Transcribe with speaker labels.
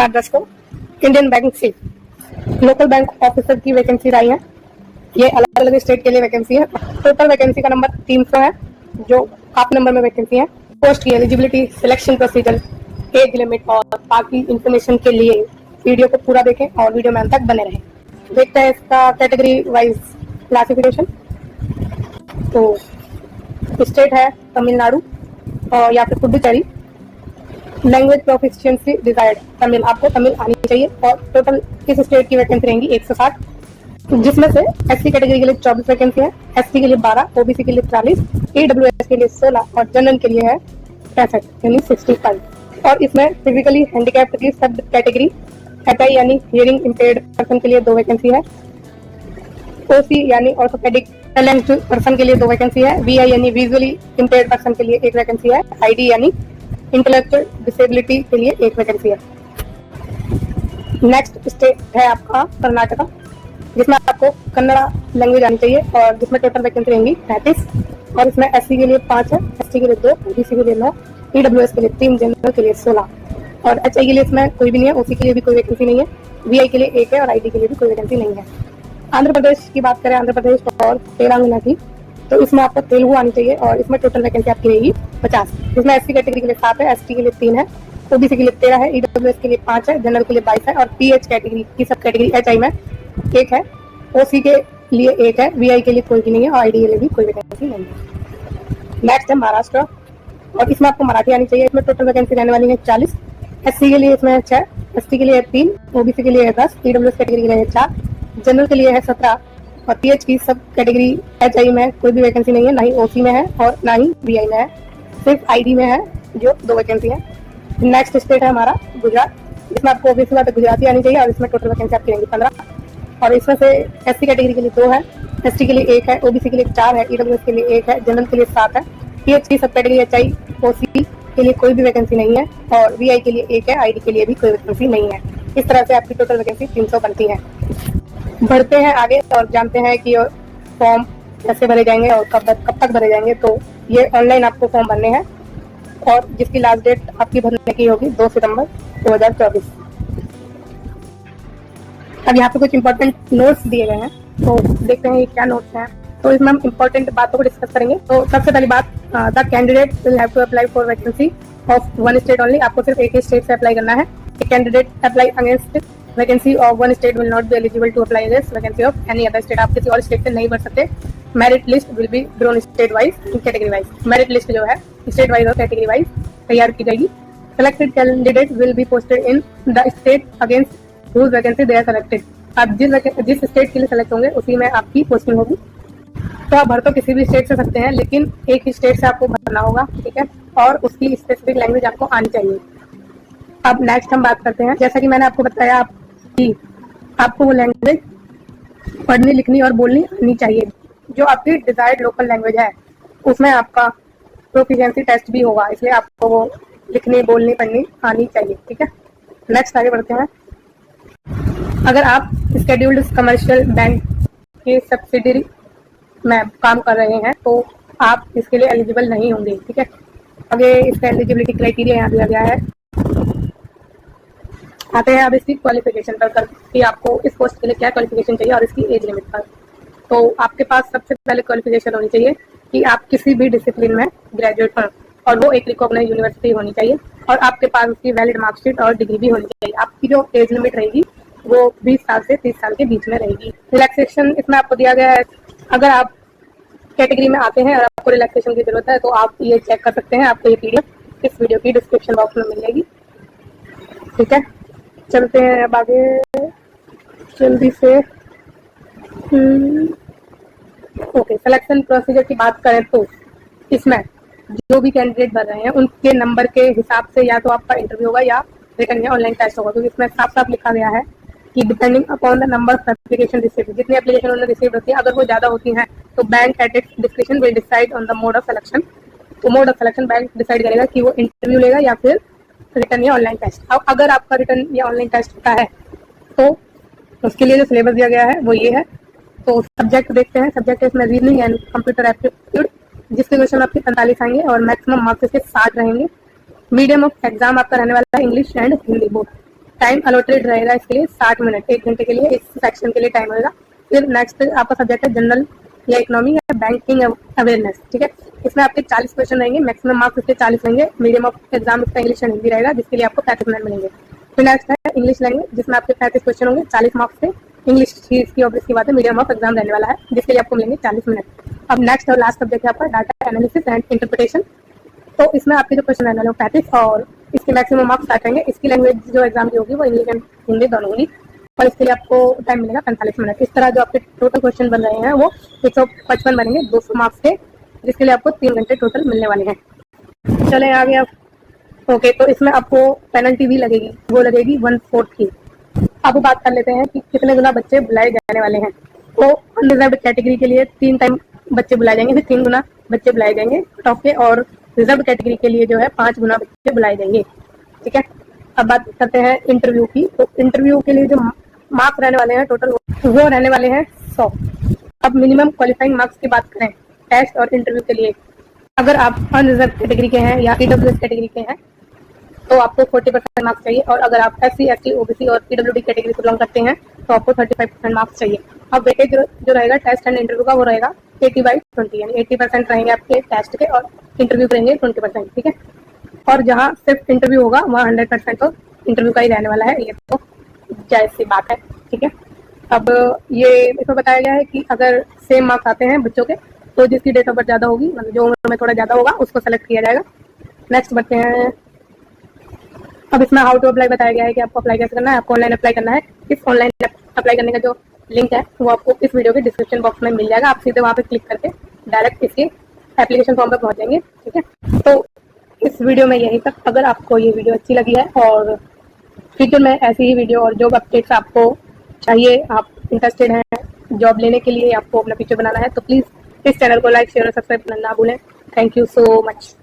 Speaker 1: नमस्कार दर्शकों, Indian bank से लोकल बैंक ऑफिसर की वैकेंसी आई है। ये अलग अलग स्टेट के लिए वैकेंसी है। टोटल वैकेंसी का नंबर 300 है, जो हाफ नंबर में वैकेंसी है। पोस्ट की eligibility, selection procedure, age limit और बाकी इंफॉर्मेशन के लिए वीडियो को पूरा देखें और वीडियो में अंत तक बने रहें। देखते हैं इसका कैटेगरी वाइज क्लासिफिकेशन। तो स्टेट है तमिलनाडु और या फिर Puducherry. Language proficiency desired Tamil, आपको तमिल आनी चाहिए। और टोटल इस स्टेट की वैकेंसी रहेंगी 160, जिसमें से एससी कैटेगरी के लिए 24 वैकेंसी है, एसटी के लिए 12, ओबीसी के लिए 40, ईडब्ल्यूएस के लिए 16 और जनरल के लिए है 65 यानी 65। और इसमें फिजिकली हैंडीकैप्ड की सब कैटेगरी एचआई यानी हियरिंग इम्पेयर्ड पर्सन के लिए 2 वैकेंसी है, ओसी यानी ऑर्थोपेडिक टैलेंट पर्सन के लिए 2 वैकेंसी है, वीआई यानी विजुअली इम्पेयर्ड पर्सन के लिए 1 वैकेंसी है, आईडी यानी इंटेलेक्चुअल डिसेबिलिटी के लिए 1 वैकेंसी है। नेक्स्ट स्टेट है आपका कर्नाटका, जिसमें आपको कन्नड़ा लैंग्वेज आनी चाहिए और जिसमें टोटल वैकेंसी रहेंगी 35। और इसमें एससी के लिए 5 है, एसटी के लिए 2, ओबीसी के लिए 9, ईडब्ल्यूएस के लिए 3, जनरल के लिए 16 और एचआई के लिए इसमें कोई भी नहीं है, ओसी के लिए भी कोई वैकेंसी नहीं है, वीआई के लिए 1 है और आईडी के लिए भी कोई वैकेंसी नहीं है। आंध्र प्रदेश की बात करें, आंध्र प्रदेश और तेलंगाना की, तो इसमें आपको तेलुगु आनी चाहिए और इसमें टोटल वैकेंसी आपकी रहेगी 50, जिसमें एससी कैटेगरी के लिए 7 है, एसटी के लिए 3 है, ओबीसी के लिए 13 है, ईडब्ल्यूएस के लिए 5 है, जनरल के लिए 22 है और पीएच कैटेगरी की सब कैटेगरी एचआई में 1 है, ओसी के लिए 1 है, वीआई के लिए कोई भी नहीं है और आईडी के लिए भी कोई वैकेंसी नहीं है। नेक्स्ट है महाराष्ट्र और इसमें आपको मराठी आनी चाहिए। इसमें टोटल वैकेंसी रहने वाली है 40, एससी के लिए इसमें 6, एसटी के लिए 3, ओबीसी के लिए 10, ईडब्ल्यूएस कैटेगरी के लिए 4, जनरल के लिए है 17 और पीएच की सब कैटेगरी एचआई में कोई भी वैकेंसी नहीं है, ना ही ओसी में है और ना ही वीआई में है, सिर्फ आईडी में है जो 2 वैकेंसी है। नेक्स्ट स्टेट है हमारा गुजरात, जिसमें आपको ऑब्वियसली बात है गुजराती आनी चाहिए और इसमें टोटल वैकेंसी आपकी रहेंगी 15 और इसमें से एससी कैटेगरी के लिए 2 है, एसटी के लिए 1 है, ओबीसी के लिए 4 है, ईडब्ल्यूएस के लिए 1 है, जनरल के लिए 7 है, पीएच की सब कैटेगरी एचआई, ओसी के लिए कोई भी वैकेंसी नहीं है और वीआई के लिए 1 है, आईडी के लिए भी कोई वैकेंसी नहीं है। इस तरह से आपकी टोटल वैकेंसी 300 बनती है। बढ़ते हैं आगे और जानते हैं कि फॉर्म कैसे भरे जाएंगे और कब तक भरे जाएंगे। तो ये ऑनलाइन आपको फॉर्म भरने हैं और जिसकी लास्ट डेट आपकी भरने की होगी 2 सितंबर 2024। अब यहाँ पे कुछ इंपॉर्टेंट नोट्स दिए गए हैं, तो देखते हैं ये क्या नोट्स हैं। तो इसमें हम इंपॉर्टेंट बातों को डिस्कस करेंगे। तो सबसे पहली बात, the candidate will have to apply for vacancy of 1 state only. आपको सिर्फ एक ही स्टेट से अप्लाई करना है। Candidate apply against vacancy of 1 state will not be eligible to apply against vacancy of any other state. आप किसी और स्टेट से नहीं भर सकते। Merit list will be drawn state wise and category wise. Merit list जो है state wise और कैटेगरी वाइज तैयार की जाएगी। Selected candidate will be posted in the state against whose vacancy they are selected. आप जिस स्टेट के लिए सेलेक्ट होंगे उसी में आपकी पोस्टिंग होगी। तो आप भर तो किसी भी स्टेट से सकते हैं, लेकिन एक ही स्टेट से आपको भरना होगा, ठीक है, और उसकी स्पेसिफिक लैंग्वेज आपको आनी चाहिए। अब नेक्स्ट हम बात करते हैं, जैसा कि मैंने आपको बताया कि आपको वो लैंग्वेज पढ़नी, लिखनी और बोलनी आनी चाहिए जो आपकी डिजायर्ड लोकल लैंग्वेज है। उसमें आपका प्रोफिशिएंसी टेस्ट भी होगा, इसलिए आपको वो लिखनी, बोलनी, पढ़नी आनी चाहिए, ठीक है। नेक्स्ट आगे बढ़ते हैं। अगर आप शेड्यूल्ड कमर्शियल बैंक के सब्सिडरी में काम कर रहे हैं तो आप इसके लिए एलिजिबल नहीं होंगे, ठीक है। आगे इसका एलिजिबिलिटी क्राइटेरिया यहाँ दिया गया है। आते हैं अब इसकी क्वालिफिकेशन पर कि आपको इस पोस्ट के लिए क्या क्वालिफिकेशन चाहिए और इसकी एज लिमिट पर। तो आपके पास सबसे पहले क्वालिफिकेशन होनी चाहिए कि आप किसी भी डिसिप्लिन में ग्रेजुएट हों और वो एक रिकॉग्नाइज्ड यूनिवर्सिटी होनी चाहिए और आपके पास उसकी वैलिड मार्कशीट और डिग्री भी होनी चाहिए। आपकी जो एज लिमिट रहेगी वो 20 साल से 30 साल के बीच में रहेगी। रिलैक्सेशन इसमें आपको दिया गया है। अगर आप कैटेगरी में आते हैं और आपको रिलैक्सेशन की जरूरत है तो आप ये चेक कर सकते हैं। आपको ये पीडीएफ इस वीडियो की डिस्क्रिप्शन बॉक्स में मिल जाएगी, ठीक है। चलते हैं अब आगे जल्दी से। ओके, सिलेक्शन प्रोसीजर की बात करें तो इसमें जो भी कैंडिडेट भर रहे हैं उनके नंबर के हिसाब से या तो आपका इंटरव्यू होगा या रिटन या ऑनलाइन टेस्ट होगा। तो इसमें साफ साफ लिखा गया है कि depending upon the number of application received, जितनी एप्लीकेशन उन्होंने रिसीव होती है अगर वो ज्यादा होती हैं तो bank at its description will decide on the mode of selection. तो mode of selection bank decide करेगा कि वो इंटरव्यू लेगा या फिर रिटर्न या ऑनलाइन टेस्ट। अब अगर आपका रिटर्न या ऑनलाइन टेस्ट होता है तो उसके लिए जो सिलेबस दिया गया है वो ये है। तो सब्जेक्ट देखते हैं। सब्जेक्ट इसमें रीजनिंग एंड कंप्यूटर एप्टीट्यूड, जिसके क्वेश्चन आपके 45 आएंगे और मैक्सिमम मार्क्स इसके 60 रहेंगे। मीडियम ऑफ एग्जाम आपका रहने वाला है English and Hindi both. Time allotted रहेगा इसके लिए 60 मिनट, 1 घंटे के लिए इस सेक्शन के लिए टाइम होगा। फिर नेक्स्ट आपका सब्जेक्ट है जनरल या इकोनॉमी या बैंकिंग अवेयरनेस, ठीक है। इसमें आपके 40 क्वेश्चन रहेंगे, मैक्सिमम मार्क्स इसके 40 रहेंगे। मीडियम ऑफ एग्जाम इसका इंग्लिश एंड हिंदी रहेगा, जिसके लिए आपको 35 मिनट मिलेंगे। फिर नेक्स्ट है इंग्लिश लैंग्वेज, जिसमें आपके 35 क्वेश्चन होंगे, 40 मार्क्स से। इंग्लिश की ऑब्वियस की बात है, मीडियम ऑफ एग्जाम रहने वाला है, जिसके लिए आपको मिलेंगे 40 मिनट। अब नेक्स्ट और लास्ट सब्जेक्ट है आपका डाटा एनालिसिस एंड इंटरप्रिटेशन। तो इसमें आपके जो क्वेश्चन रहने वाले 35 और इसके मैक्सिमम मार्क्स 60 रहेंगे। इसकी लैंग्वेज जो एग्जाम की होगी वो इंग्लिश एंड हिंदी दोनों होगी, और इसके लिए आपको टाइम मिलेगा 45 मिनट। इस तरह जो आपके टोटल क्वेश्चन बन रहे हैं वो 155 बनेंगे 200 मार्क्स के, जिसके लिए आपको 3 घंटे टोटल मिलने वाले हैं। चले आगे आप। ओके, तो इसमें आपको पेनल्टी भी लगेगी, वो लगेगी 1/4 की। अब बात कर लेते हैं कि कितने गुना बच्चे बुलाए जाने वाले हैं। तो अनरिजर्व्ड कैटेगरी के लिए 3 टाइम बच्चे बुलाए जाएंगे, फिर 3 गुना बच्चे बुलाए जाएंगे कट ऑफ के, और रिजर्व कैटेगरी के लिए जो है 5 गुना बच्चे बुलाए जाएंगे, ठीक है। अब बात करते हैं इंटरव्यू की। तो इंटरव्यू के लिए जो मार्क्स रहने वाले हैं टोटल वो रहने वाले हैं 100। अब मिनिमम क्वालिफाइंग मार्क्स की बात करें टेस्ट और इंटरव्यू के लिए, अगर आप अनरिजर्व कैटेगरी के हैं या ईडब्ल्यूएस कैटेगरी के हैं तो आपको 40% मार्क्स चाहिए, और अगर आप SC, ST, OBC और PWD कैटेगरी से बिलोंग करते हैं तो आपको 35% मार्क्स चाहिए। अब वेटेज जो रहेगा टेस्ट एंड इंटरव्यू का वो रहेगा 80/20, यानी 80% रहेंगे आपके टेस्ट के और इंटरव्यू के रहेंगे 20%, ठीक है। और जहाँ सिर्फ इंटरव्यू होगा वहाँ 100% तो इंटरव्यू का ही रहने वाला है, ये तो जायज़ सी बात है, ठीक है। अब ये इसमें बताया गया है कि अगर सेम मार्क्स आते हैं बच्चों के तो जिसकी डेट ऑफ बर्थ ज़्यादा होगी, मतलब जो उम्र में थोड़ा ज़्यादा होगा, उसको सेलेक्ट किया जाएगा। नेक्स्ट बढ़ते हैं। अब इसमें हाउ टू अप्लाई बताया गया है कि आपको अप्लाई कैसे करना है, आपको ऑनलाइन अप्लाई करना है। इस ऑनलाइन अप्लाई करने का जो लिंक है वो आपको इस वीडियो के डिस्क्रिप्शन बॉक्स में मिल जाएगा। आप सीधे वहाँ पे क्लिक करके डायरेक्ट इसके एप्लीकेशन फॉर्म पर पहुँच जाएंगे, ठीक है। तो इस वीडियो में यही तक। अगर आपको ये वीडियो अच्छी लगी है और फ्यूचर में ऐसी ही वीडियो और जॉब अपडेट्स आपको चाहिए, आप इंटरेस्टेड हैं जॉब लेने के लिए, आपको अपना फ्यूचर बनाना है, तो प्लीज़ इस चैनल को लाइक, शेयर और सब्सक्राइब करना ना भूलें। Thank you so much.